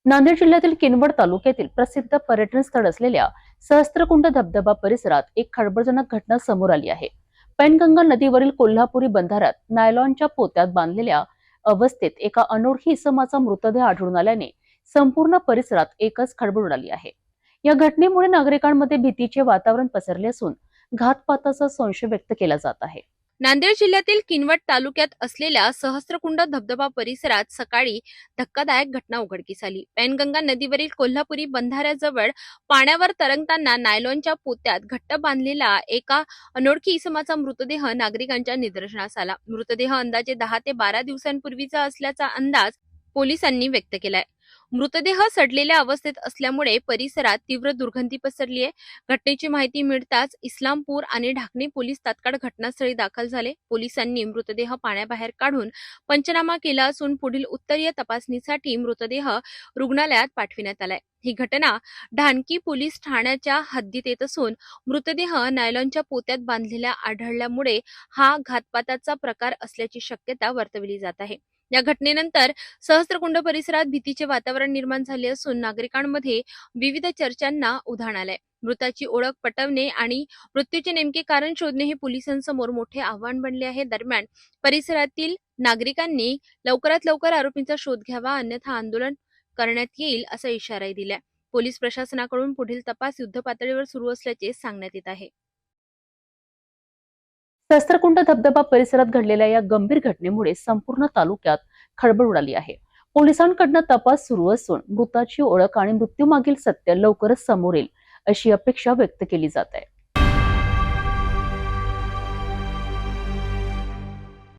नांदेड जिल्ह्यातील किनवट तालुक्यातील प्रसिद्ध पर्यटन स्थळ असलेल्या सहस्त्रकुंड धबधबा परिसरात एक खळबळजनक घटना समोर आली आहे। पैनगंगा नदीवरील कोल्हापुरी बंधाऱ्यात नायलॉनच्या पोत्यात बांधलेल्या अवस्थेत एका अनोळखी इसमाचा मृतदेह आढळून आल्याने संपूर्ण परिसरात एकच खळबळ उडाली आहे। या घटनेमुळे नागरिकांमध्ये भीतीचे वातावरण पसरले असून घातपाताचा संशय व्यक्त केला जात आहे। नांदेड जिल्ह्यातील किनवट तालुक्यात असलेल्या सहस्त्रकुंड धबधबा परिसरात सकाळी धक्कादायक घटना उघडकीस आली। पैनगंगा नदीवरील कोल्हापुरी बंधाऱ्याजवळ पाण्यावर तरंगताना नायलॉनच्या पोत्यात घट्ट बांधलेला एका अनोळखी इसमाचा मृतदेह नागरिकांच्या निदर्शनास आला। मृतदेह अंदाजे 10 ते 12 दिवसांपूर्वीचा असल्याचा अंदाज पोलिसांनी व्यक्त केलाय। मृतदेह सडलेल्या अवस्थेत असल्यामुळे परिसरात तीव्र दुर्गंधी पसरली आहे। घटनेची माहिती मिळताच इस्लामपूर आणि ढाकणे पोलीस तात्काळ घटनास्थळी दाखल झाले। पोलिसांनी मृतदेह पाण्याबाहेर काढून पंचनामा केला असून पुढील उत्तरीय तपासणीसाठी मृतदेह रुग्णालयात पाठविण्यात आलाय। ही घटना ढानकी पोलीस ठाण्याच्या हद्दीत येत असून मृतदेह नायलॉनच्या पोत्यात बांधलेला आढळल्यामुळे हा घातपाताचा प्रकार असल्याची शक्यता वर्तवली जात आहे। या घटनेनंतर सहस्त्रकुंड परिसरात भीतीचे वातावरण निर्माण झाले असून नागरिकांमध्ये विविध चर्चांना उधाण आलंय। मृताची ओळख पटवणे आणि मृत्यूचे नेमके कारण शोधणे हे पोलिसांसमोर मोठे आव्हान बनले आहे। दरम्यान परिसरातील नागरिकांनी लवकरात लवकर आरोपींचा शोध घ्यावा, अन्यथा आंदोलन करण्यात येईल असा इशाराही दिलाय। पोलीस प्रशासनाकडून पुढील तपास युद्धपातळीवर सुरू असल्याचे सांगण्यात येत आहे। सहस्त्रकुंड धबधबा परिसरात घडलेल्या या गंभीर घटनेमुळे संपूर्ण तालुक्यात खळबळ उडाली आहे। पोलिसांकडून तपास सुरू असून मृताची ओळख आणि मृत्यूमागील सत्य लवकरच समोर येईल अशी अपेक्षा व्यक्त केली जात आहे।